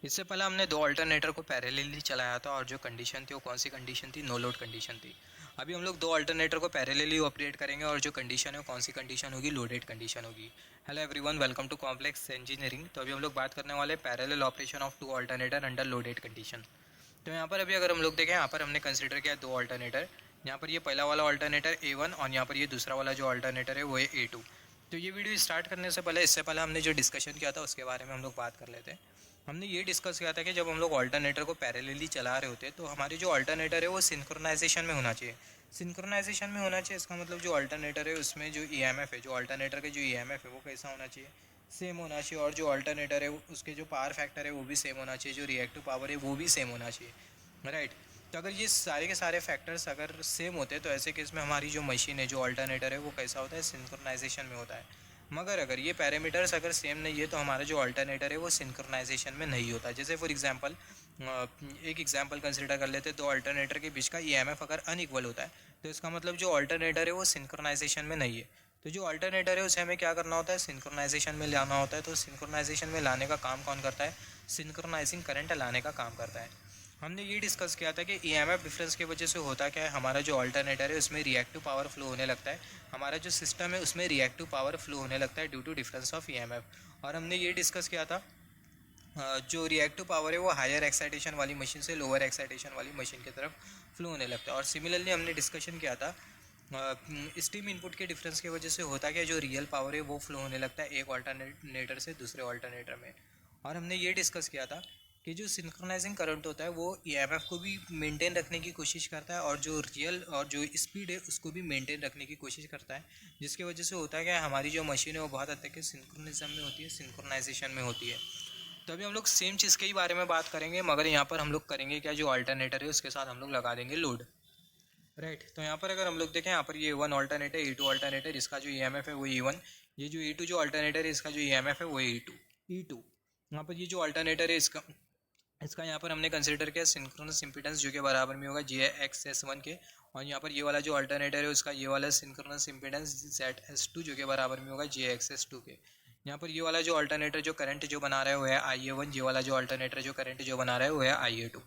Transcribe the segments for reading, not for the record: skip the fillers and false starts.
इससे पहले हमने दो अल्टरनेटर को पैरेलली चलाया था और जो कंडीशन थी वो कौन सी कंडीशन थी, नो लोड कंडीशन थी। अभी हम लोग दो अल्टरनेटर को पैरेलली ऑपरेट करेंगे और जो कंडीशन है वो कौन सी कंडीशन होगी, लोडेड कंडीशन होगी। Hello everyone, welcome to complex engineering. तो अभी हम लोग बात करने वाले parallel operation of two alternator under loaded condition. तो यहाँ पर अभी अगर हम लोग देखें, यहाँ पर हमने कंसिडर किया दो अल्टरनेटर। यहाँ पर ये पहला वाला अल्टरनेटर A1 और यहाँ पर ये दूसरा वाला जो अल्टरनेटर है वो है A2। तो ये वीडियो स्टार्ट करने से पहले, इससे पहले हमने जो डिस्कशन किया था उसके बारे में हम लोग बात कर लेते हैं। हमने ये डिस्कस किया था कि जब हम लोग अल्टरनेटर को पैरेलली चला रहे होते हैं तो हमारे जो अल्टरनेटर है वो सिंक्रोनाइजेशन में होना चाहिए। सिंक्रोनाइजेशन में होना चाहिए, इसका मतलब जो अल्टरनेटर है उसमें जो ईएमएफ है, जो अल्टरनेटर के जो ईएमएफ है वो कैसा होना चाहिए, सेम होना चाहिए। और जो अल्टरनेटर है उसके जो पावर फैक्टर है वो भी सेम होना चाहिए, जो रिएक्टिव पावर है वो भी सेम होना चाहिए, राइट। तो अगर ये सारे के सारे फैक्टर्स अगर सेम होते हैं तो ऐसे केस में हमारी जो मशीन है, जो अल्टरनेटर है वो कैसा होता है, सिंक्रोनाइजेशन में होता है। मगर अगर ये पैरामीटर्स अगर सेम नहीं है तो हमारा जो अल्टरनेटर है वो सिंक्रोनाइजेशन में नहीं होता। जैसे फॉर एग्जांपल एक एग्जांपल कंसिडर कर लेते हैं, दो अल्टरनेटर के बीच का ईएमएफ अगर अनइक्वल होता है तो इसका मतलब जो अल्टरनेटर है वो सिंक्रोनाइजेशन में नहीं है। तो जो अल्टरनेटर है उसे हमें क्या करना होता है, सिंक्रोनाइजेशन में लाना होता है। तो सिंक्रोनाइजेशन में लाने का काम कौन करता है, सिंक्रोनाइजिंग करंट लाने का काम करता है। हमने ये डिस्कस किया था कि ईएमएफ डिफरेंस की वजह से होता क्या है, हमारा जो अल्टरनेटर है उसमें रिएक्टिव पावर फ्लो होने लगता है, हमारा जो सिस्टम है उसमें रिएक्टिव पावर फ्लो होने लगता है due to difference of EMF. और हमने ये डिस्कस किया था जो रिएक्टिव पावर है वो हायर एक्साइटेशन वाली मशीन से लोअर एक्साइटेशन वाली मशीन की तरफ फ्लो होने लगता है। और सिमिलरली हमने डिस्कशन किया था स्टीम इनपुट के डिफरेंस की वजह से होता क्या, जो रियल पावर है वो फ्लो होने लगता है एक अल्टरनेटर से दूसरे अल्टरनेटर में। और हमने ये डिस्कस किया था कि जो सिंक्रोनाइजिंग करंट होता है वो ईएमएफ को भी मेंटेन रखने की कोशिश करता है और जो रियल और जो स्पीड है उसको भी मेंटेन रखने की कोशिश करता है, जिसकी वजह से होता है कि हमारी जो मशीन है वो बहुत हद तक सिंक्रोनिज्म में होती है, सिंक्रोनाइजेशन में होती है। तो अभी हम लोग सेम चीज़ के ही बारे में बात करेंगे, मगर यहाँ पर हम लोग करेंगे क्या, जो अल्टरनेटर है उसके साथ हम लोग लगा देंगे लोड, राइट। तो यहाँ पर अगर हम लोग देखें, यहाँ पर ये वन अल्टरनेटर, E2 अल्टरनेटर, इसका जो ईएमएफ है वो E1। ये जो E2 जो अल्टरनेटर है इसका जो ईएमएफ है वो E2। यहाँ पर ये जो अल्टरनेटर है इसका इसका यहाँ पर हमने कंसिडर किया सिंक्रोनस इम्पीडेंस जो कि बराबर में होगा JXS1 के। और यहाँ पर ये वाला जो अल्टरनेटर है उसका ये वाला सिंक्रोनस इम्पीडेंस ZS2 जो कि बराबर में होगा JXS2 के। यहाँ पर ये वाला जो अल्टरनेटर जो करंट जो बना रहा है वो है IA1, ये वाला जो अल्टरनेटर जो करंट जो बना रहा है वो है IA2।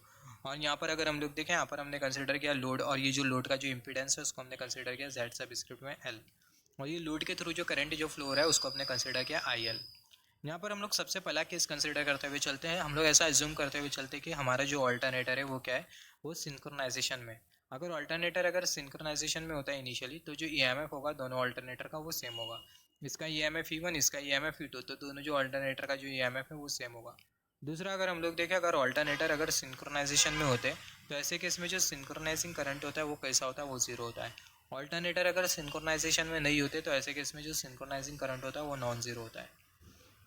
और यहाँ पर अगर हम लोग देखें, यहाँ पर हमने कंसिडर किया लोड, और ये जो लोड का जो इम्पीडेंस है उसको हमने कंसिडर किया Z सबस्क्रिप्ट में L। और ये लोड के थ्रू जो करंट जो फ्लो हो रहा है उसको हमने कंसिडर किया IL। यहाँ पर हम लोग सबसे पहला केस कंसिडर करते हुए चलते हैं, हम लोग ऐसा एज्यूम करते हुए चलते हैं कि हमारा जो अल्टरनेटर है वो क्या है, वो सिंक्रोनाइजेशन में। अगर अल्टरनेटर अगर सिंक्रोनाइजेशन में होता है इनिशियली तो जो ईएमएफ होगा दोनों अल्टरनेटर का वो सेम होगा। इसका ईएमएफ E1, इसका ईएमएफ E2, तो दोनों जो अल्टरनेटर का जो ईएमएफ है वो सेम होगा। दूसरा, अगर हम लोग देखें, अगर अल्टरनेटर अगर सिंक्रोनाइजेशन में होते तो ऐसे केस में जो सिंक्रोनाइजिंग करंट होता है वो कैसा होता है, वो जीरो होता है। अल्टरनेटर अगर सिंक्रोनाइजेशन में नहीं होते तो ऐसे केस में जो सिंक्रोनाइजिंग करंट होता है वो नॉन जीरो होता है।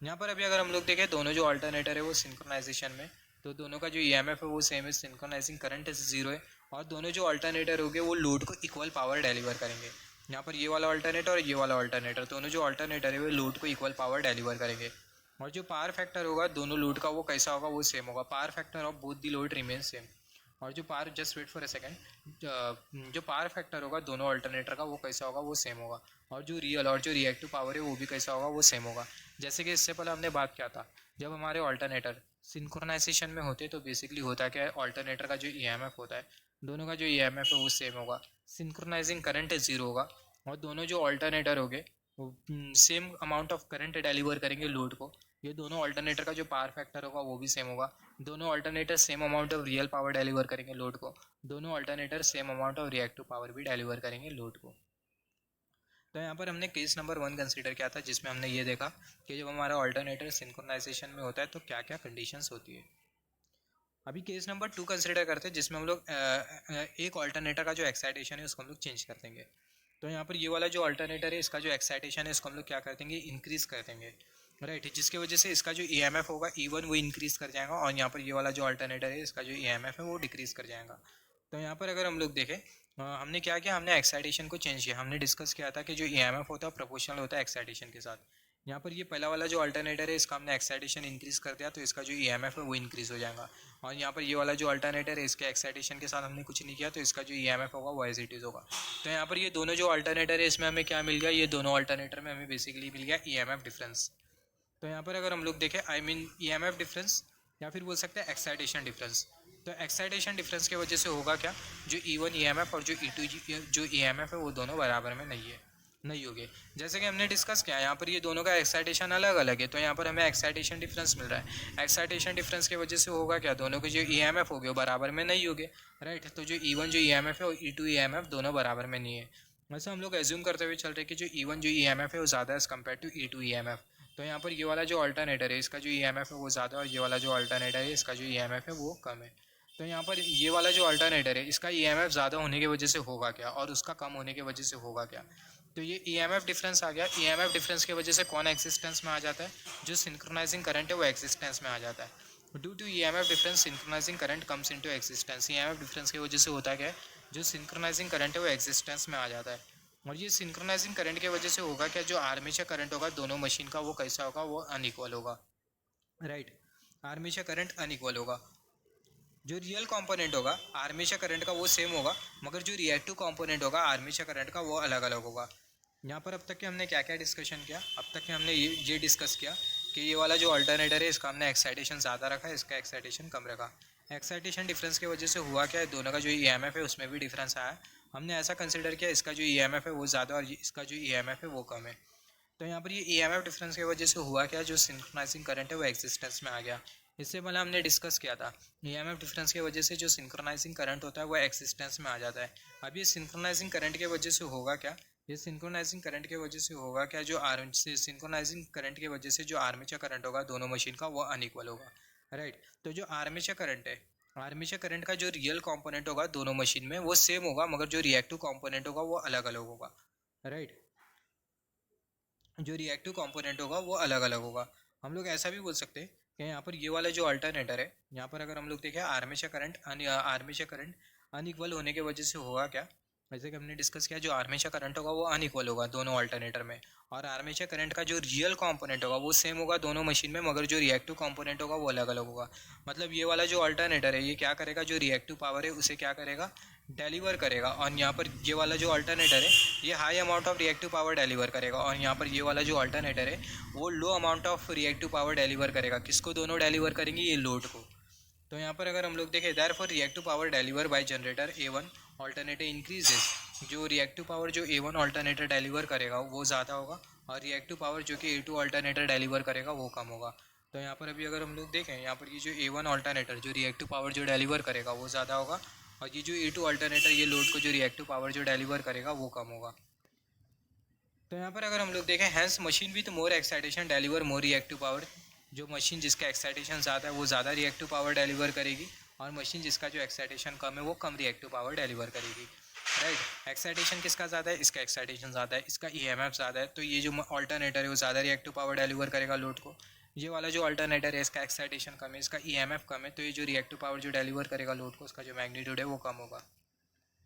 यहाँ पर अभी अगर हम लोग देखें, दोनों जो अल्टरनेटर है वो सिंक्रोनाइजेशन में, तो दोनों का जो ईएमएफ है वो सेम है, सिंक्रोनाइजिंग करंट जीरो है। और दोनों जो अल्टरनेटर होंगे वो लोड को इक्वल पावर डिलीवर करेंगे। यहाँ पर ये वाला अल्टरनेटर और ये वाला अल्टरनेटर, दोनों जो अल्टरनेटर है वो लोड को इक्वल पावर डिलीवर करेंगे। और जो पावर फैक्टर होगा दोनों लोड का वो कैसा होगा, वो सेम होगा। Power factor of both the load remain same. और जो power, just wait for a second, जो पावर फैक्टर होगा दोनों अल्टरनेटर का वो कैसा होगा, वो सेम होगा। और जो रियल और जो रिएक्टिव पावर है वो भी कैसा होगा, वो सेम होगा। जैसे कि इससे पहले हमने बात किया था, जब हमारे अल्टरनेटर सिंक्रोनाइजेशन में होते तो बेसिकली होता क्या है, अल्टरनेटर का जो ईएमएफ होता है दोनों का जो ईएमएफ है वो सेम होगा, सिंक्रोनाइजिंग करंट जीरो होगा। और दोनों जो अल्टरनेटर होंगे वो same amount of current deliver करेंगे लोड को। ये दोनों अल्टरनेटर का जो पावर फैक्टर होगा वो भी सेम होगा। दोनों alternator same amount of real power deliver करेंगे लोड को। दोनों alternator same amount of reactive power भी डिलीवर करेंगे लोड को। तो यहाँ पर हमने केस नंबर 1 कंसीडर किया था, जिसमें हमने ये देखा कि जब हमारा अल्टरनेटर सिंक्रोनाइजेशन में होता है तो क्या क्या कंडीशंस होती है। अभी केस नंबर 2 कंसीडर करते हैं, जिसमें हम लोग एक अल्टरनेटर का जो एक्साइटेशन है उसको हम लोग चेंज कर देंगे। तो यहाँ पर ये वाला जो अल्टरनेटर है इसका जो एक्साइटेशन है इसको हम लोग क्या कर देंगे, इंक्रीज़ कर देंगे, राइट। जिसकी वजह से इसका जो ईएमएफ होगा E1 वो इंक्रीज़ कर जाएगा, और यहाँ पर ये वाला जो अल्टरनेटर है इसका जो ईएमएफ है वो डिक्रीज़ कर जाएगा। तो यहाँ पर अगर हम लोग देखें, हमने क्या किया, हमने एक्साइटेशन को चेंज किया। हमने डिस्कस किया था कि जो ईएमएफ होता है प्रोपोर्शनल होता है एक्साइटेशन के साथ। यहाँ पर ये पहला वाला जो अल्टरनेटर है इसका हमने एक्साइटेशन इंक्रीज़ कर दिया तो इसका जो ईएमएफ है वो इंक्रीज़ हो जाएगा। और यहाँ पर ये वाला जो अल्टरनेटर है इसके एक्साइटेशन के साथ हमने कुछ नहीं किया तो इसका जो ईएमएफ होगा वो एज इट इज़ होगा। तो यहाँ पर ये दोनों जो अल्टरनेटर है इसमें हमें क्या मिल गया, ये दोनों अल्टरनेटर में हमें बेसिकली मिल गया ईएमएफ डिफरेंस। तो यहाँ पर अगर हम लोग देखें, आई मीन ईएमएफ डिफरेंस, या फिर बोल सकते हैं एक्साइटेशन डिफरेंस। तो एक्साइटेशन डिफरेंस की वजह से होगा क्या, जो E1 EMF और जो E2 जो EMF है वो दोनों बराबर में नहीं होंगे। जैसे कि हमने डिस्कस किया यहाँ पर ये दोनों का एक्साइटेशन अलग अलग है, तो यहाँ पर हमें एक्साइटेशन डिफरेंस मिल रहा है। एक्साइटेशन डिफरेंस की वजह से होगा क्या, दोनों के जो EMF हो गए वो बराबर में नहीं होंगे, राइट। तो जो E1 जो EMF है और E2 EMF दोनों बराबर में नहीं है। वैसे हम लोग एज्यूम करते हुए चल रहे हैं कि जो E1 जो EMF है वो ज़्यादा है as compare to E2 EMF। तो यहाँ पर ये वाला जो अल्टरनेटर है इसका जो EMF है वो ज़्यादा है और ये वाला जो अल्टरनेटर है इसका जो EMF है वो कम है। तो यहाँ पर ये वाला जो अल्टरनेटर है इसका EMF ज़्यादा होने की वजह से होगा क्या और उसका कम होने की वजह से होगा क्या। तो ये EMF डिफरेंस आ गया। EMF डिफरेंस की वजह से कौन एक्सिस्टेंस में आ जाता है, जो सिंक्रोनाइजिंग करंट है वो एक्सिस्टेंस में आ जाता है। Due to EMF difference synchronising current comes into existence. EMF difference की वजह से होता क्या है, जो सिंक्रोनाइजिंग करंट है वो एक्सिस्टेंस में आ जाता है। और ये सिंक्रोनाइजिंग करंट की वजह से होगा क्या, जो आर्मेचर करंट होगा दोनों मशीन का वो कैसा होगा, वो अनइक्वल होगा, राइट। आर्मेचर करंट अनइक्वल होगा। जो रियल कंपोनेंट होगा आर्मेचर करंट का वो सेम होगा, मगर जो रिएक्टिव कंपोनेंट होगा आर्मेचर करंट का वो अलग अलग होगा। यहाँ पर अब तक के हमने क्या क्या डिस्कशन किया, अब तक के हमने ये डिस्कस किया कि ये वाला जो अल्टरनेटर है इसका हमने एक्साइटेशन ज़्यादा रखा है, इसका एक्साइटेशन कम रखा। एक्साइटेशन डिफरेंस की वजह से हुआ क्या है, दोनों का जो EMF है उसमें भी डिफरेंस आया। हमने ऐसा कंसिडर किया इसका जो EMF है वो ज़्यादा और इसका जो EMF है वो कम है। तो यहाँ पर ये EMF डिफरेंस की वजह से हुआ क्या, जो सिंक्रोनाइजिंग करंट है वो एक्सिस्टेंस में आ गया। इससे पहले हमने डिस्कस किया था EMF डिफरेंस की वजह से जो सिंक्रोनाइजिंग करंट होता है वो एक्सिस्टेंस में आ जाता है। अब ये सिंक्रोनाइजिंग करंट की वजह से होगा क्या, ये सिंक्रोनाइजिंग करंट की वजह से होगा क्या, जो सिंक्रोनाइजिंग करंट की वजह से जो आर्मेचर करंट होगा दोनों मशीन का वो अनइक्वल होगा, राइट। तो जो आर्मेचर करंट है, आर्मेचर करंट का जो रियल कंपोनेंट होगा दोनों मशीन में वो सेम होगा, मगर जो रिएक्टिव कंपोनेंट होगा वो अलग अलग होगा, राइट। जो रिएक्टिव कंपोनेंट होगा वो अलग अलग होगा। हम लोग ऐसा भी बोल सकते हैं कि यहाँ पर ये वाला जो अल्टरनेटर है, यहाँ पर अगर हम लोग देखें आर्मेचर करंट अनइक्वल होने की वजह से होगा क्या, जैसे कि हमने डिस्कस किया जो आर्मेचर करंट होगा वो अनइक्वल होगा दोनों अल्टरनेटर में, और आर्मेचर करंट का जो रियल कंपोनेंट होगा वो सेम होगा दोनों मशीन में, मगर जो रिएक्टिव कंपोनेंट होगा वो अलग अलग होगा। मतलब ये वाला जो अल्टरनेटर है ये क्या करेगा, जो रिएक्टिव पावर है उसे क्या करेगा, डिलीवर करेगा। और यहाँ पर ये वाला जो अल्टरनेटर है ये high amount of reactive power deliver करेगा, और यहाँ पर ये वाला जो अल्टरनेटर है वो लो amount of reactive power deliver करेगा। किसको दोनों डिलीवर करेंगे, ये लोड को। तो यहाँ पर अगर हम लोग देखें therefore reactive power deliver by generator A1 alternator increases. जो रिएक्टिव पावर जो A1 अल्टरनेटर डिलीवर करेगा वो ज़्यादा होगा, और रिएक्टिव पावर जो कि A2 अल्टरनेटर डिलीवर करेगा वो कम होगा। तो यहाँ पर अभी अगर हम लोग देखें यहाँ पर ये जो A1 अल्टरनेटर जो रिएक्टिव पावर जो डिलीवर करेगा वो ज़्यादा होगा, और ये जो A2 अल्टरनेटर ये लोड को जो रिएक्टिव पावर जो डिलीवर करेगा वो कम होगा। तो यहाँ पर अगर हम लोग देखें hence machine with more excitation deliver more reactive power. जो मशीन जिसका एक्साइटेशन ज़्यादा है वो ज़्यादा रिएक्टिव पावर डिलीवर करेगी, और मशीन जिसका जो एक्साइटेशन कम है वो कम रिएक्टिव पावर डिलीवर करेगी, राइट। एक्साइटेशन किसका ज़्यादा है, इसका एक्साइटेशन ज़्यादा है, इसका EMF ज़्यादा है, तो ये जो अल्टरनेटर है वो ज़्यादा रिएक्टिव पावर डिलीवर करेगा लोड को। ये वाला जो अल्टरनेटर है इसका एक्साइटेशन कम है, इसका EMF कम है, तो ये जो रिएक्टिव पावर जो डिलीवर करेगा लोड को उसका जो मैग्नीट्यूड है वो कम होगा,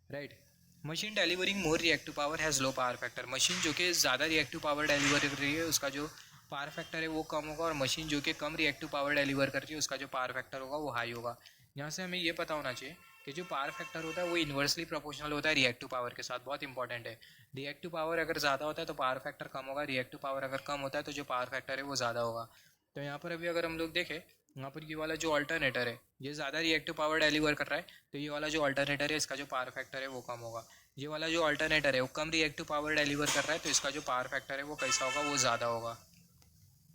right. Machine delivering more reactive power has low power factor. Machine जो कि ज़्यादा रिएक्टिव पावर डिलीवर कर रही है उसका जो पावर फैक्टर है वो कम होगा, और मशीन जो कि कम रिएक्टिव पावर डिलीवर कर रही है उसका जो पावर फैक्टर होगा वो हाई होगा। यहाँ से हमें ये पता होना चाहिए कि जो पावर फैक्टर होता है वो इन्वर्सली प्रोपोर्शनल होता है रिएक्टिव पावर के साथ। बहुत इंपॉर्टेंट है, रिएक्टिव पावर अगर ज़्यादा होता है तो पावर फैक्टर कम होगा, रिएक्टिव पावर अगर कम होता है तो जो पावर फैक्टर है वो ज़्यादा होगा। तो यहाँ पर अभी अगर हम लोग देखें यहाँ पर ये वाला जो अल्टरनेटर है ये ज़्यादा रिएक्टिव पावर डिलीवर कर रहा है, तो ये वाला जो अल्टरनेटर है इसका जो पावर फैक्टर है वो कम होगा। ये वाला जो अल्टरनेटर है वो कम रिएक्टिव पावर डिलीवर कर रहा है, तो इसका जो पावर फैक्टर है वो कैसा होगा, वो ज़्यादा होगा।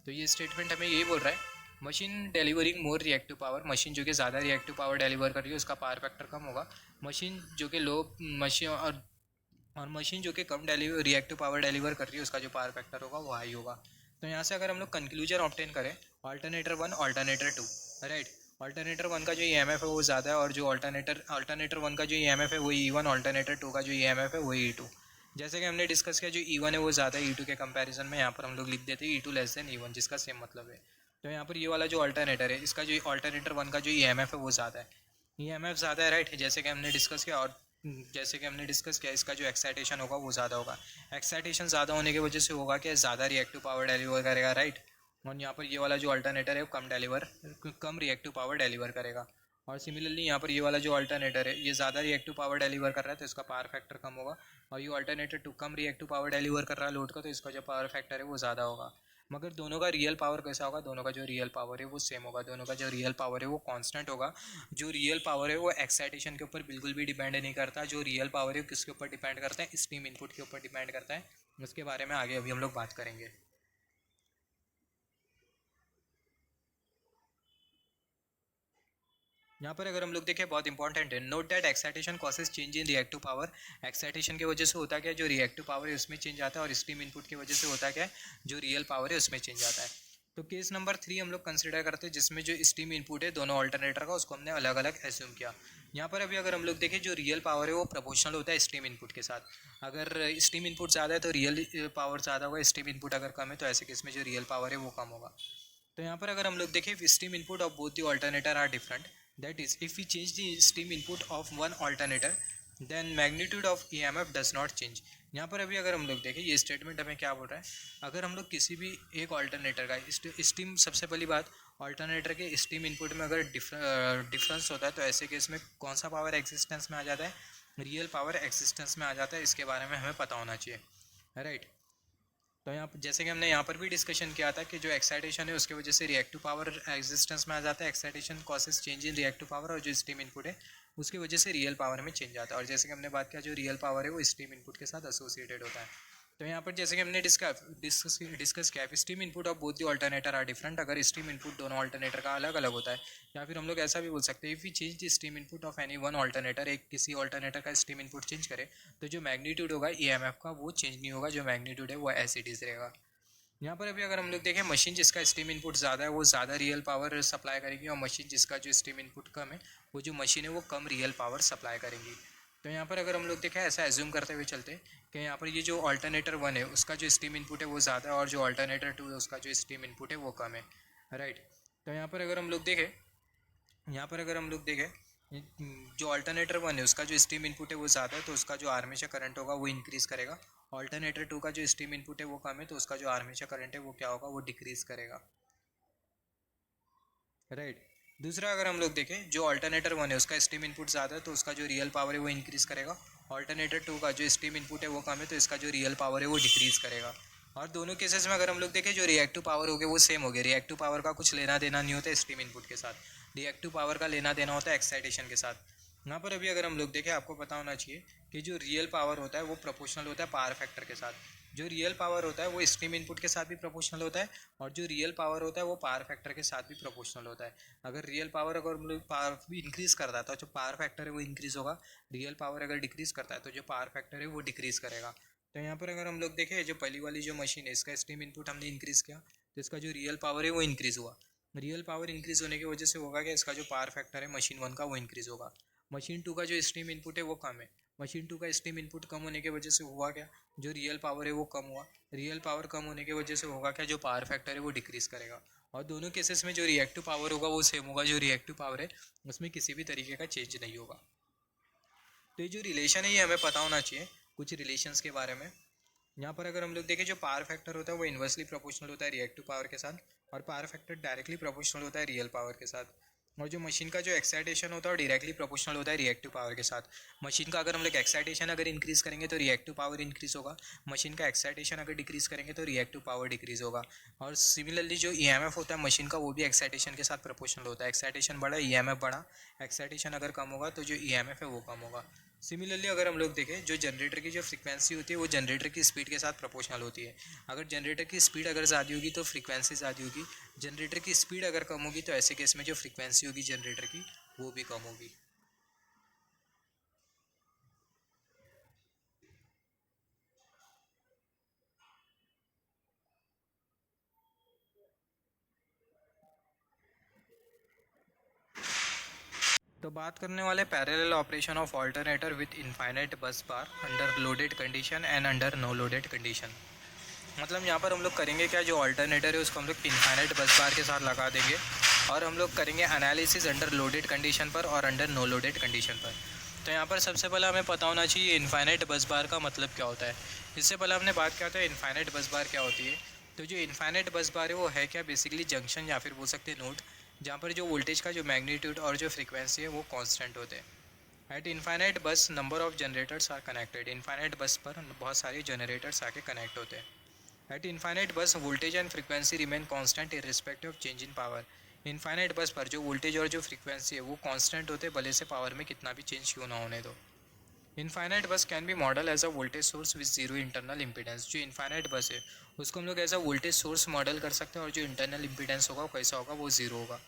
तो ये स्टेटमेंट हमें यही बोल रहा है मशीन डिलीवरिंग मोर रिएक्टिव पावर। मशीन जो कि ज़्यादा रिएक्टिव पावर डिलीवर कर रही है उसका पावर फैक्टर कम होगा। मशीन जो कि लो मशीन और मशीन जो कि कम रिएक्टिव पावर डिलीवर कर रही है उसका जो पावर फैक्टर होगा वो हाई होगा। तो यहाँ से अगर हम लोग कंक्लूजन ऑब्टेन करें अल्टरनेटर 1 अल्टरनेटर 2, राइट। अल्टरनेटर 1 का जो EMF है वो ज़्यादा है, और जो अल्टरनेटर 1 का जो EMF है वही E1, अल्टरनेटर 2 का जो EMF है वही E2। जैसे कि हमने डिस्कस किया जो E1 है वो ज़्यादा है E2 के कंपैरिजन में, यहाँ पर हम लोग लिख देते हैं E2 लेस देन E1 जिसका सेम मतलब है। तो यहाँ पर ये वाला जो अल्टरनेटर है इसका जो अल्टरनेटर 1 का जो EMF है वो ज़्यादा है, EMF ज़्यादा है, राइट। जैसे कि हमने डिस्कस किया, और जैसे कि हमने डिस्कस किया इसका जो एक्साइटेशन होगा वो ज़्यादा होगा। एक्साइटेशन ज़्यादा होने की वजह से होगा कि ज़्यादा रिएक्टिव पावर डिलीवर करेगा, राइट। और यहाँ पर ये वाला जो अल्टरनेटर है वो कम रिएक्टिव पावर डिलीवर करेगा। और सिमिलरली यहाँ पर ये वाला जो अल्टरनेटर है ये ज़्यादा रिएक्टिव पावर डिलीवर कर रहा है तो इसका पावर फैक्टर कम होगा, और ये अल्टरनेटर 2 कम रिएक्टिव पावर डिलीवर कर रहा है लोड का, तो इसका जो पावर फैक्टर है वो ज़्यादा होगा। मगर दोनों का रियल पावर कैसा होगा, दोनों का जो रियल पावर है वो सेम होगा, दोनों का जो रियल पावर है वो कांस्टेंट होगा। जो रियल पावर है वो एक्साइटेशन के ऊपर बिल्कुल भी डिपेंड नहीं करता। जो रियल पावर है किसके ऊपर डिपेंड करता है, स्टीम इनपुट के ऊपर डिपेंड करता है। उसके बारे में आगे अभी हम लोग बात करेंगे। यहाँ पर अगर हम लोग देखें, बहुत इंपॉर्टेंट है, note that excitation causes change in reactive power. Excitation की वजह से होता क्या है, जो रिएक्टिव पावर है उसमें चेंज आता है, और स्टीम इनपुट की वजह से होता क्या है, जो रियल पावर है उसमें चेंज आता है। तो केस नंबर 3 हम लोग कंसिडर करते हैं, जिसमें जो स्टीम इनपुट है दोनों ऑल्टरनेटर का, उसको हमने अलग अलग एज्यूम किया। यहाँ पर अभी अगर हम लोग देखें, जो रियल पावर है वो प्रोपोर्शनल होता है स्टीम इनपुट के साथ। अगर स्टीम इनपुट ज़्यादा है तो रियल पावर ज़्यादा होगा, स्टीम इनपुट अगर कम है तो ऐसे केस में जो रियल पावर है वो कम होगा। तो यहाँ पर अगर हम लोग देखें, steam input of both the alternator are different. That is if we change the steam input of one alternator then magnitude of EMF does not change. यहाँ पर अभी अगर हम लोग देखें, ये स्टेटमेंट हमें क्या बोल रहा है, अगर हम लोग किसी भी एक ऑल्टरनेटर का स्टीम, सबसे पहली बात, ऑल्टरनेटर के स्टीम इनपुट में अगर डिफरेंस होता है तो ऐसे केस में कौन सा पावर एग्जिस्टेंस में आ जाता है, रियल पावर एग्जिस्टेंस में आ जाता है। इसके बारे में हमें पता होना चाहिए, राइट। तो यहाँ पर जैसे कि हमने यहाँ पर भी डिस्कशन किया था कि जो एक्साइटेशन है उसकी वजह से रिएक्टिव पावर एग्जिस्टेंस में आ जाता है, excitation causes change in reactive power, और जो स्टीम इनपुट है उसकी वजह से रियल पावर में चेंज आता है। और जैसे कि हमने बात किया, जो रियल पावर है वो स्टीम इनपुट के साथ एसोसिएटेड होता है। तो यहाँ पर जैसे कि हमने डिस्कस किया, steam input of both the alternator are different. अगर स्टीम इनपुट दोनों ऑल्टरनेटर का अलग अलग होता है, या फिर हम लोग ऐसा भी बोल सकते हैं, if we change the steam input of any one alternator, एक किसी ऑल्टरनेटर का स्टीम इनपुट चेंज करे तो जो मैग्नीट्यूड होगा ईएमएफ का वो चेंज नहीं होगा, जो मैग्नीट्यूड है वो एज इट इज़ रहेगा। यहाँ पर अभी अगर हम लोग देखें, मशीन जिसका स्टीम इनपुट ज़्यादा है वो ज़्यादा रियल पावर सप्लाई करेगी, और मशीन जिसका जो स्टीम इनपुट कम है वो जो मशीन है वो कम रियल पावर सप्लाई करेंगी। तो यहाँ पर अगर हम लोग देखें, ऐसा एज्यूम करते हुए चलते कि यहाँ पर ये जो ऑल्टरनेटर 1 है उसका जो स्टीम इनपुट है वो ज़्यादा है, और जो ऑल्टरनेटर 2 है उसका जो स्टीम इनपुट है वो कम है, राइट। तो यहाँ पर अगर हम लोग देखें, यहाँ पर अगर हम लोग देखें, जो अल्टरनेटर 1 है उसका जो स्टीम इनपुट है वो ज़्यादा है, तो उसका जो आर्मेचर करंट होगा वो इंक्रीज़ करेगा। अल्टरनेटर 2 का जो स्टीम इनपुट है वो कम है, तो उसका जो आर्मेचर करंट है वो क्या होगा, वो डिक्रीज़ करेगा, राइट। दूसरा अगर हम लोग देखें, जो अल्टरनेटर 1 है उसका स्टीम इनपुट ज़्यादा है, तो उसका जो रियल पावर है वो इंक्रीज़ करेगा। अल्टरनेटर 2 का जो स्टीम इनपुट है वो कम है, तो इसका जो रियल पावर है वो डिक्रीज़ करेगा। और दोनों केसेस में अगर हम लोग देखें, जो रिएक्टिव पावर हो गए वो सेम हो गए। रिएक्टिव पावर का कुछ लेना देना नहीं होता स्टीम इनपुट के साथ, रिएक्टिव पावर का लेना देना होता है एक्साइटेशन के साथ। यहाँ पर अभी अगर हम लोग देखें, आपको पता होना चाहिए कि जो रियल पावर होता है वो प्रोपोर्शनल होता है पावर फैक्टर के साथ। जो रियल पावर होता है वो स्टीम इनपुट के साथ भी प्रोपोर्शनल होता है, और जो रियल पावर होता है वो पावर फैक्टर के साथ भी प्रोपोर्शनल होता है। अगर रियल पावर अगर हम लोग पावर भी इंक्रीज़ करता है तो जो पावर फैक्टर है वो इंक्रीज़ होगा, रियल पावर अगर डिक्रीज़ करता है तो जो पावर फैक्टर है वो डिक्रीज़ करेगा। तो यहाँ पर अगर हम लोग देखें, जो पहली वाली जो मशीन है इसका स्टीम इनपुट हमने इंक्रीज़ किया तो इसका जो रियल पावर है वो इंक्रीज़ हुआ। रियल पावर इंक्रीज़ होने की वजह से होगा कि इसका जो पावर फैक्टर है मशीन 1 का वो इंक्रीज़ होगा। मशीन 2 का जो स्टीम इनपुट है वो कम है, मशीन 2 का स्टीम इनपुट कम होने की वजह से हुआ क्या, जो रियल पावर है वो कम हुआ। रियल पावर कम होने की वजह से होगा क्या, जो पावर फैक्टर है वो डिक्रीज़ करेगा। और दोनों केसेस में जो रिएक्टिव पावर होगा वो सेम होगा, जो रिएक्टिव पावर है उसमें किसी भी तरीके का चेंज नहीं होगा। तो ये जो रिलेशन है ये हमें पता होना चाहिए कुछ रिलेशंस के बारे में। यहाँ पर अगर हम लोग देखें, जो पावर फैक्टर होता है वो इन्वर्सली प्रोपोर्शनल होता है रिएक्टिव पावर के साथ, और पावर फैक्टर डायरेक्टली प्रोपोर्शनल होता है रियल पावर के साथ। और जो मशीन का जो एक्साइटेशन होता है वो डायरेक्टली प्रोपोर्शनल होता है रिएक्टिव पावर के साथ। मशीन का अगर हम लोग एक्साइटेशन अगर इंक्रीज़ करेंगे तो रिएक्टिव पावर इंक्रीज़ होगा, मशीन का एक्साइटेशन अगर डिक्रीज़ करेंगे तो रिएक्टिव पावर डिक्रीज़ होगा। और सिमिलरली जो ईएमएफ होता है मशीन का वो भी एक्साइटेशन के साथ प्रोपोर्शनल होता है। एक्साइटेशन बढ़ा ईएमएफ बढ़ा, एक्साइटेशन अगर कम होगा तो जो ईएमएफ है वो कम होगा। सिमिलरली अगर हम लोग देखें, जो जनरेटर की जो फ्रीक्वेंसी होती है वो जनरेटर की स्पीड के साथ प्रोपोर्शनल होती है। अगर जनरेटर की स्पीड अगर ज़्यादा होगी तो फ्रीक्वेंसी ज़्यादा होगी, जनरेटर की स्पीड अगर कम होगी तो ऐसे केस में जो फ्रीक्वेंसी होगी जनरेटर की वो भी कम होगी। तो बात करने वाले parallel operation of alternator with infinite bus bar under loaded condition and under no loaded condition. मतलब यहाँ पर हम लोग करेंगे क्या, जो ऑल्टरनेटर है उसको हम लोग इनफाइनाइट बस बार के साथ लगा देंगे, और हम लोग करेंगे एनालिसिस अंडर लोडेड कंडीशन पर और अंडर नो लोडेड कंडीशन पर। तो यहाँ पर सबसे पहले हमें पता होना चाहिए इनफाइनाइट बस बार का मतलब क्या होता है। इससे पहले हमने बात किया था इनफाइनाइट बस बार क्या होती है। तो जो इनफाइनाइट बस बार है वो है क्या, बेसिकली जंक्शन या फिर बोल सकते हैं नोड, जहाँ पर जो वोल्टेज का जो मैग्नीट्यूड और जो फ्रीक्वेंसी है वो कांस्टेंट होते हैं। At infinite bus number of generators are connected. Infinite bus पर बहुत सारे जनरेटर्स आके कनेक्ट होते हैं। At infinite bus voltage and frequency remain constant irrespective of change in power. Infinite bus पर जो वोल्टेज और जो फ्रीक्वेंसी है वो कांस्टेंट होते भले से पावर में कितना भी चेंज क्यों ना होने दो। Infinite bus can be model as a voltage source with zero internal impedance. जो इनफाइनाइट बस है उसको हम लोग as a voltage source model कर सकते हैं और जो इंटरनल इम्पीडेंस होगा वो कैसा होगा, वो जीरो होगा।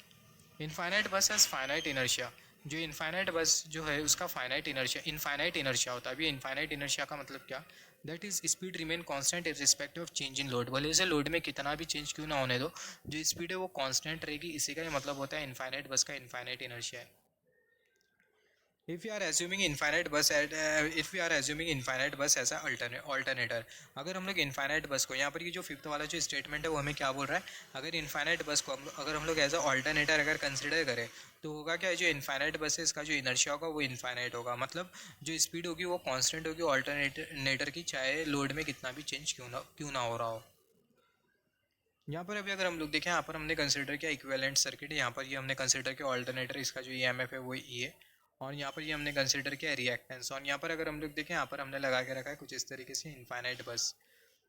इनफाइनाइट बस एज फाइनाइट इनर्शिया। जो इनफाइनाइट बस जो है उसका फाइनाइट इनर्शिया इनफाइनाइट इनर्शिया होता है। अभी इनफाइनाइट इनर्शिया का मतलब क्या, that is speed remain constant in respect of change in load. भले से लोड में कितना भी चेंज क्यों ना होने दो, जो स्पीड है वो कांस्टेंट रहेगी। इसी का ही मतलब होता है इनफाइनाइट बस का इनफाइनाइट इनर्शिया है। if we are assuming infinite bus at if we are assuming infinite bus as a alternator, अगर हम लोग इनफाइनाइट बस को, यहाँ पर ये जो फिफ्थ वाला जो स्टेटमेंट है वो हमें क्या बोल रहा है, अगर इनफाइनाइट बस को अगर हम लोग एज अ ऑल्टरनेटर अगर कंसिडर करें तो होगा क्या, जो इनफाइनाइट बस है इसका जो इनर्शिया होगा वो इनफाइनाइट होगा। मतलब जो स्पीड होगी वो कांस्टेंट होगी ऑल्टरनेटर की, चाहे लोड में कितना भी चेंज क्यों ना हो रहा हो। यहाँ पर अभी अगर हम लोग देखें, यहाँ पर हमने कंसिडर किया इक्विवेलेंट सर्किट। यहाँ पर ये हमने कंसिडर किया ऑल्टरनेटर, इसका जो ईएमएफ है वो ई है। और यहाँ पर ये हमने कंसिडर किया रिएक्टेंस। और यहाँ पर अगर हम लोग देखें, यहाँ पर हमने लगा के रखा है कुछ इस तरीके से इनफाइनाइट बस।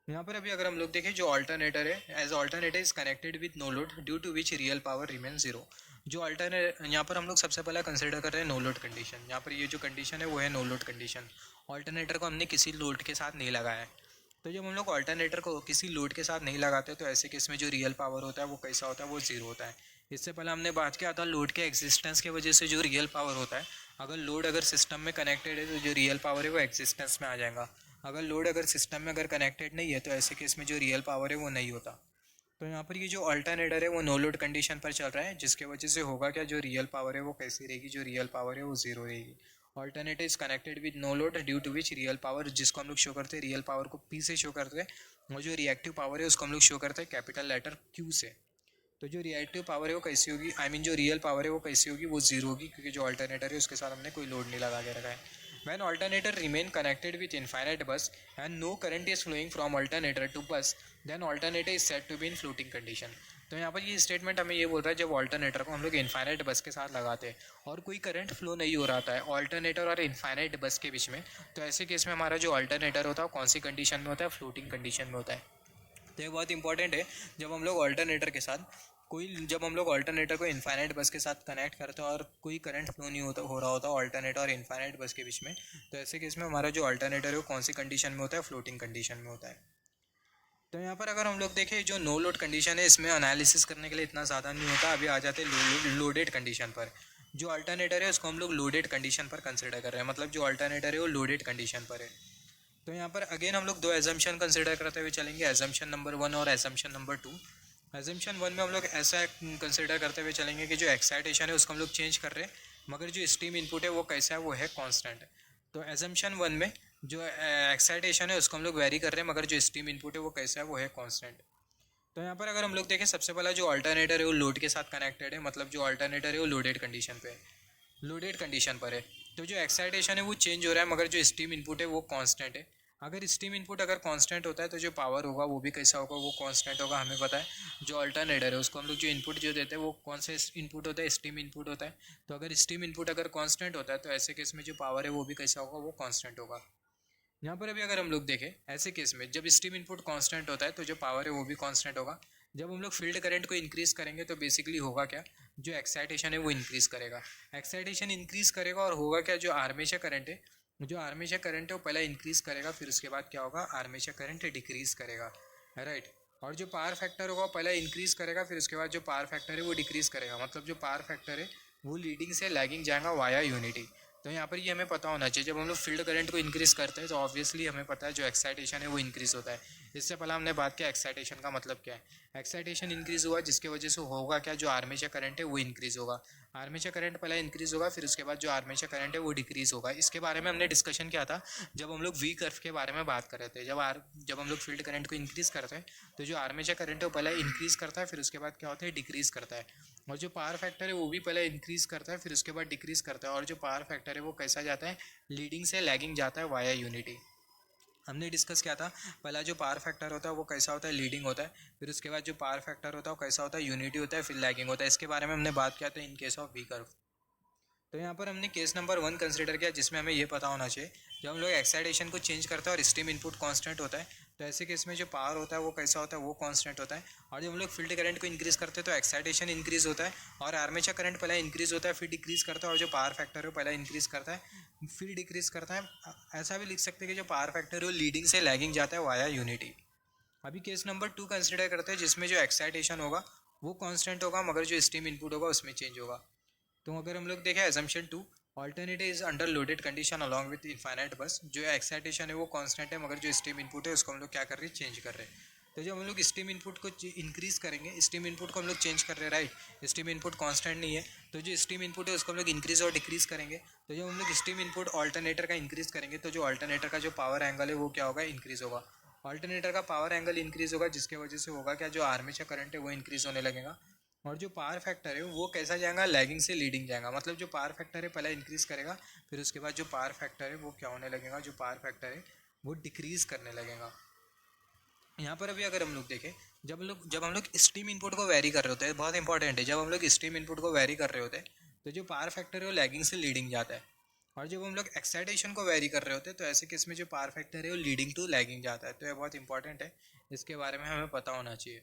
यहाँ पर अभी अगर हम लोग देखें, जो ऑल्टरनेटर है as alternator is connected with no load due to which real power remain zero. जो अल्टरनेट यहाँ पर हम लोग सबसे पहले कंसिडर कर रहे हैं नो लोड कंडीशन। यहाँ पर ये जो कंडीशन है वो है नो लोड कंडीशन। ऑल्टरनेटर को हमने किसी लोड के साथ नहीं लगाया है। तो जब हम लोग ऑल्टरनेटर को किसी लोड के साथ नहीं लगाते तो ऐसे केस में जो रियल पावर होता है वो कैसा होता है, वो जीरो होता है। इससे पहले हमने बात किया था लोड के एग्जिस्टेंस की वजह से जो रियल पावर होता है, अगर लोड अगर सिस्टम में कनेक्टेड है तो जो रियल पावर है वो एग्जिस्टेंस में आ जाएगा। अगर लोड अगर सिस्टम में अगर कनेक्टेड नहीं है तो ऐसे केस में जो रियल पावर है वो नहीं होता। तो यहाँ पर ये जो अल्टरनेटर है वो नो लोड कंडीशन पर चल रहा है, जिसके वजह से होगा क्या, जो रियल पावर है वो कैसी रहेगी, जो रियल पावर है वो जीरो रहेगी। Alternator is connected with no load due to which real power, जिसको हम लोग शो करते हैं रियल पावर को पी से शो करते हैं, और जो रिएक्टिव पावर है उसको हम लोग शो करते हैं कैपिटल लेटर क्यू से। तो जो रिएक्टिव पावर है वो कैसी होगी, आई मीन जो रियल पावर है वो कैसी होगी, वो जीरो होगी, क्योंकि जो अल्टरनेटर है उसके साथ हमने कोई लोड नहीं लगा के रखा है। When alternator remain connected with infinite bus and no current is flowing from alternator to bus, then alternator is said to be in floating condition. तो यहाँ पर ये स्टेटमेंट हमें ये बोल रहा है, जब ऑल्टरनेटर को हम लोग इनफाइनाइट बस के साथ लगाते हैं और कोई करंट फ्लो नहीं हो रहा था ऑल्टरनेटर और इनफाइनाइट बस के बीच में, तो ऐसे केस में हमारा जो ऑल्टरनेटर होता है कौन सी कंडीशन में होता है, फ्लोटिंग कंडीशन में होता है। तो ये बहुत इंपॉर्टेंट है, जब हम लोग ऑल्टरनेटर के साथ जब हम लोग ऑल्टरनेटर को इनफाइनाइट बस के साथ कनेक्ट करते हैं और कोई करंट फ्लो नहीं हो रहा होता ऑल्टरनेटर और इनफाइनाइट बस के बीच में, तो ऐसे केस में हमारा जो ऑल्टरनेटर है वो कौन सी कंडीशन में होता है, फ्लोटिंग कंडीशन में होता है। तो यहाँ पर अगर हम लोग देखें, जो नो लोड कंडीशन है इसमें एनालिसिस करने के लिए इतना ज़्यादा नहीं होता। अभी आ जाते हैं लोडेड कंडीशन पर। जो अल्टरनेटर है उसको हम लोग लोडेड कंडीशन पर कंसिडर कर रहे हैं, मतलब जो अल्टरनेटर है वो लोडेड कंडीशन पर है। तो यहाँ पर अगेन हम लोग दो एजम्पशन कंसिडर करते हुए चलेंगे, एजम्पशन नंबर 1 और एजम्पशन नंबर 2। एजम्पशन 1 में हम लोग ऐसा कंसिडर करते हुए चलेंगे कि जो एक्साइटेशन है उसको हम लोग चेंज कर रहे हैं, मगर जो स्टीम इनपुट है वो कैसा है, वो है कांस्टेंट। तो एजम्पशन 1 में जो एक्साइटेशन है उसको हम लोग वेरी कर रहे हैं, मगर जो स्टीम इनपुट है वो कैसा है, वो है कांस्टेंट। तो यहाँ पर अगर हम लोग देखें, सबसे पहला जो अल्टरनेटर है वो लोड के साथ कनेक्टेड है, मतलब जो अल्टरनेटर है वो लोडेड कंडीशन पे है, लोडेड कंडीशन पर है। तो जो एक्साइटेशन है वो चेंज हो रहा है, मगर जो स्टीम इनपुट है वो कांस्टेंट है। अगर स्टीम इनपुट अगर कांस्टेंट होता है तो जो पावर होगा वो भी कैसा होगा, वो कांस्टेंट होगा। हमें पता है जो अल्टरनेटर है उसको हम लोग जो इनपुट जो देते हैं वो कौन से इनपुट होता है, स्टीम इनपुट होता है। तो अगर स्टीम इनपुट अगर कांस्टेंट होता है तो ऐसे केस में जो पावर है वो भी कैसा होगा, वो कांस्टेंट होगा। यहाँ पर अभी अगर हम लोग देखें, ऐसे केस में जब स्टीम इनपुट कांस्टेंट होता है तो जो पावर है वो भी कांस्टेंट होगा। जब हम लोग फील्ड करंट को इंक्रीज़ करेंगे तो बेसिकली होगा क्या, जो एक्साइटेशन है वो इंक्रीज़ करेगा। एक्साइटेशन इंक्रीज़ करेगा और होगा क्या, जो आर्मेचर करंट है वो पहले इंक्रीज़ करेगा, फिर उसके बाद क्या होगा, आर्मेचर करंट डिक्रीज़ करेगा, राइट। और जो पावर फैक्टर होगा पहले इंक्रीज़ करेगा, फिर उसके बाद जो पावर फैक्टर है वो डिक्रीज़ करेगा। मतलब जो पावर फैक्टर है वो लीडिंग से लैगिंग जाएगा वाया यूनिटी। तो यहाँ पर ये हमें पता होना चाहिए, जब हम लोग फील्ड करंट को इंक्रीज़ करते हैं तो ऑब्वियसली हमें पता है जो एक्साइटेशन है वो इंक्रीज़ होता है। इससे पहले हमने बात किया एक्साइटेशन का मतलब क्या है। एक्साइटेशन इंक्रीज़ हुआ जिसकी वजह से होगा क्या, जो आर्मेचर करंट है वो इंक्रीज़ होगा। आर्मेचर करंट पहले इंक्रीज़ होगा, फिर उसके बाद जो आर्मेचर करंट है वो डिक्रीज़ होगा। इसके बारे में हमने डिस्कशन किया था जब हम लोग वी कर्व के बारे में बात कर रहे थे। जब हम लोग फील्ड करंट को इंक्रीज़ करते हैं तो जो आर्मेचर करंट है वो पहले इंक्रीज़ करता है, फिर उसके बाद क्या होता है, डिक्रीज़ करता है। और जो पावर फैक्टर है वो भी पहले इंक्रीज़ करता है, फिर उसके बाद डिक्रीज़ करता है। और जो पावर फैक्टर है वो कैसा जाता है, लीडिंग से लैगिंग जाता है वाया यूनिटी। हमने डिस्कस किया था, पहला जो पावर फैक्टर होता है वो कैसा होता है, लीडिंग होता है। फिर उसके बाद जो पावर फैक्टर होता है वो कैसा होता है, यूनिटी होता है, फिर लैगिंग होता है। इसके बारे में हमने बात किया था in case of V curve. तो यहाँ पर हमने केस नंबर 1 कंसिडर किया, जिसमें हमें ये पता होना चाहिए जब हम लोग एक्साइटेशन को चेंज करते हैं और स्टीम इनपुट कांस्टेंट होता है, तो ऐसे केस में जो पावर होता है वो कैसा होता है, वो कांस्टेंट होता है। और जब हम लोग फील्ड करंट को इंक्रीज़ करते हैं तो एक्साइटेशन इंक्रीज होता है और आर्मेचर करंट पहले इंक्रीज़ होता है फिर डिक्रीज़ करता है, और जो पावर फैक्टर है वो पहले इंक्रीज़ करता है फिर डिक्रीज़ करता है। ऐसा भी लिख सकते हैं कि जो पावर फैक्टर है वो लीडिंग से लैगिंग जाता है वाया यूनिटी। अभी केस नंबर 2 कंसिडर करते हैं, जिसमें जो एक्साइटेशन होगा वो कांस्टेंट होगा, मगर जो स्टीम इनपुट होगा उसमें चेंज होगा। तो अगर हम लोग देखें assumption 2, alternative is under loaded condition along with infinite बस, जो एक्साइटेशन है वो कांस्टेंट है, मगर जो स्टीम इनपुट है उसको हम लोग क्या कर रहे हैं, चेंज कर रहे हैं। तो जब हम लोग स्टीम इनपुट को इंक्रीज़ करेंगे, स्टीम इनपुट को हम लोग चेंज कर रहे हैं, राइट, स्टीम इनपुट कांस्टेंट नहीं है, तो जो स्टीम इनपुट है उसको हम लोग इंक्रीज़ और डिक्रीज़ करेंगे। तो जब हम लोग स्टीम इनपुट ऑल्टरनेटर का इंक्रीज़ करेंगे तो जो ऑल्टरनेटर का जो पावर एंगल है वो क्या होगा, इंक्रीज़ होगा। ऑल्टरनेटर का पावर एंगल इंक्रीज़ होगा, जिसके वजह से होगा क्या, जो आर्मेचर करंट है वो इंक्रीज़ होने लगेगा। और जो पावर फैक्टर है वो कैसा जाएगा, लैगिंग से लीडिंग जाएगा। मतलब जो पावर फैक्टर है पहले इंक्रीज़ करेगा, फिर उसके बाद जो पावर फैक्टर है वो क्या होने लगेगा, जो पावर फैक्टर है वो डिक्रीज़ करने लगेगा। यहाँ पर अभी अगर हम लोग देखें, जब हम लोग स्टीम इनपुट को वेरी कर रहे होते हैं, बहुत इंपॉर्टेंट है, जब हम लोग स्टीम इनपुट को वेरी कर रहे होते हैं तो जो पावर फैक्टर है वो लैगिंग से लीडिंग जाता है। और जब हम लोग एक्साइटेशन को वेरी कर रहे होते हैं तो ऐसे केस में जो पावर फैक्टर है वो लीडिंग टू लैगिंग जाता है। तो ये बहुत इंपॉर्टेंट है, इसके बारे में हमें पता होना चाहिए।